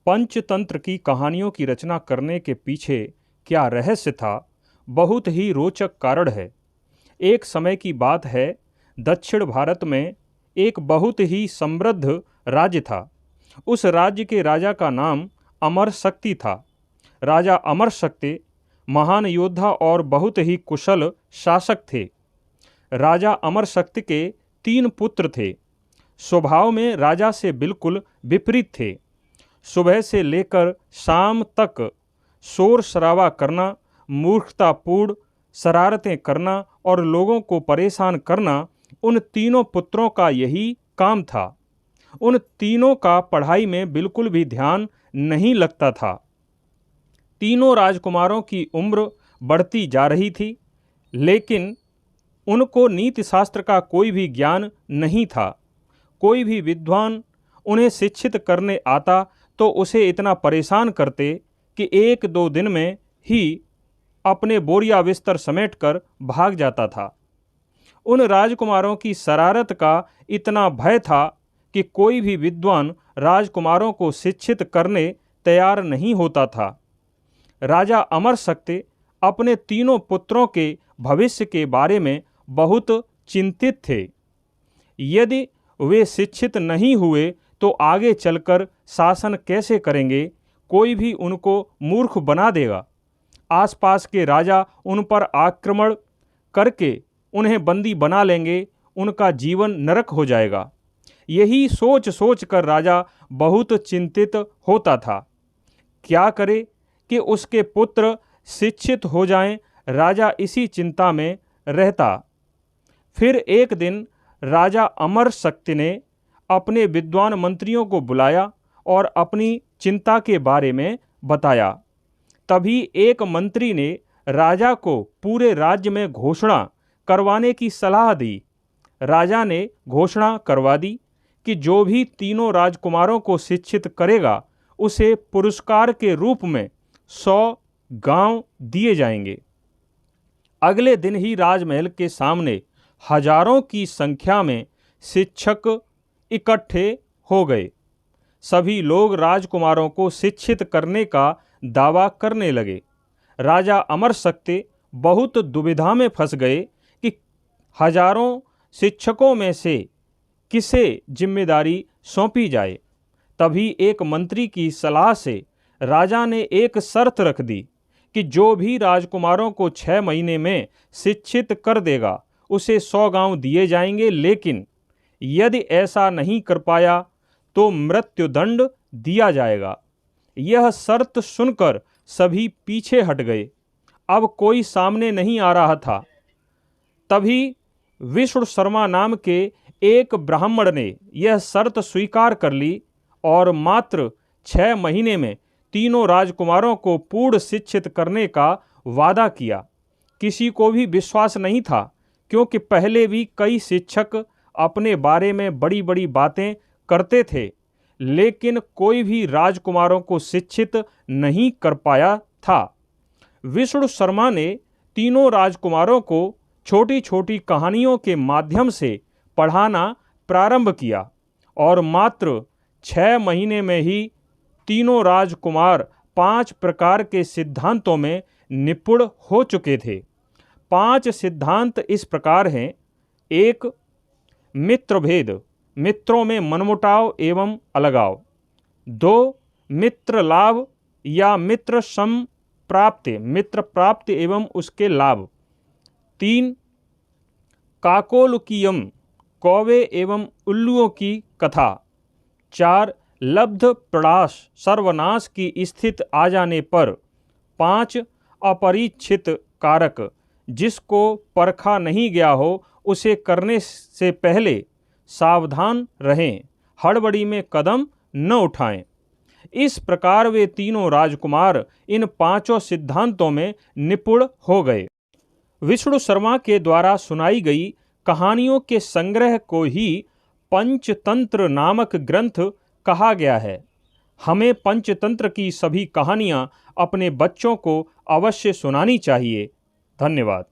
पंचतंत्र की कहानियों की रचना करने के पीछे क्या रहस्य था, बहुत ही रोचक कारण है। एक समय की बात है, दक्षिण भारत में एक बहुत ही समृद्ध राज्य था। उस राज्य के राजा का नाम अमरशक्ति था। राजा अमरशक्ति महान योद्धा और बहुत ही कुशल शासक थे। राजा अमरशक्ति के 3 पुत्र थे। स्वभाव में राजा से बिल्कुल विपरीत थे। सुबह से लेकर शाम तक शोर शराबा करना, मूर्खतापूर्ण शरारतें करना और लोगों को परेशान करना उन तीनों पुत्रों का यही काम था। उन तीनों का पढ़ाई में बिल्कुल भी ध्यान नहीं लगता था। तीनों राजकुमारों की उम्र बढ़ती जा रही थी, लेकिन उनको नीति शास्त्र का कोई भी ज्ञान नहीं था। कोई भी विद्वान उन्हें शिक्षित करने आता तो उसे इतना परेशान करते कि 1-2 दिन में ही अपने बोरिया बिस्तर समेटकर भाग जाता था। उन राजकुमारों की शरारत का इतना भय था कि कोई भी विद्वान राजकुमारों को शिक्षित करने तैयार नहीं होता था। राजा अमरशक्ति अपने तीनों पुत्रों के भविष्य के बारे में बहुत चिंतित थे। यदि वे शिक्षित नहीं हुए तो आगे चलकर शासन कैसे करेंगे? कोई भी उनको मूर्ख बना देगा। आसपास के राजा उन पर आक्रमण करके उन्हें बंदी बना लेंगे। उनका जीवन नरक हो जाएगा। यही सोच सोच कर राजा बहुत चिंतित होता था। क्या करे कि उसके पुत्र शिक्षित हो जाएं? राजा इसी चिंता में रहता। फिर एक दिन राजा अमरशक्ति ने अपने विद्वान मंत्रियों को बुलाया और अपनी चिंता के बारे में बताया। तभी एक मंत्री ने राजा को पूरे राज्य में घोषणा करवाने की सलाह दी। राजा ने घोषणा करवा दी कि जो भी तीनों राजकुमारों को शिक्षित करेगा उसे पुरस्कार के रूप में 100 गांव दिए जाएंगे। अगले दिन ही राजमहल के सामने हजारों की संख्या में शिक्षक इकट्ठे हो गए। सभी लोग राजकुमारों को शिक्षित करने का दावा करने लगे। राजा अमरशक्ति बहुत दुविधा में फंस गए कि हजारों शिक्षकों में से किसे जिम्मेदारी सौंपी जाए। तभी एक मंत्री की सलाह से राजा ने एक शर्त रख दी कि जो भी राजकुमारों को 6 महीने में शिक्षित कर देगा उसे 100 गांव दिए जाएंगे, लेकिन यदि ऐसा नहीं कर पाया तो मृत्युदंड दिया जाएगा। यह शर्त सुनकर सभी पीछे हट गए। अब कोई सामने नहीं आ रहा था। तभी विष्णु शर्मा नाम के एक ब्राह्मण ने यह शर्त स्वीकार कर ली और मात्र 6 महीने में तीनों राजकुमारों को पूर्ण शिक्षित करने का वादा किया। किसी को भी विश्वास नहीं था, क्योंकि पहले भी कई शिक्षक अपने बारे में बड़ी बड़ी बातें करते थे, लेकिन कोई भी राजकुमारों को शिक्षित नहीं कर पाया था। विष्णु शर्मा ने तीनों राजकुमारों को छोटी छोटी कहानियों के माध्यम से पढ़ाना प्रारंभ किया और मात्र 6 महीने में ही तीनों राजकुमार 5 प्रकार के सिद्धांतों में निपुण हो चुके थे। 5 सिद्धांत इस प्रकार हैं। 1. मित्रभेद, मित्रों में मनमुटाव एवं अलगाव। 2. मित्र लाभ या मित्र संप्राप्ति, मित्र प्राप्ति एवं उसके लाभ। 3. काकोलुकीयम, कौवे एवं उल्लुओं की कथा। 4. लब्ध प्रणाश, सर्वनाश की स्थिति आ जाने पर। 5. अपरीक्षित कारक, जिसको परखा नहीं गया हो उसे करने से पहले सावधान रहें, हड़बड़ी में कदम न उठाएं। इस प्रकार वे तीनों राजकुमार इन 5 सिद्धांतों में निपुण हो गए। विष्णु शर्मा के द्वारा सुनाई गई कहानियों के संग्रह को ही पंचतंत्र नामक ग्रंथ कहा गया है। हमें पंचतंत्र की सभी कहानियां अपने बच्चों को अवश्य सुनानी चाहिए। धन्यवाद।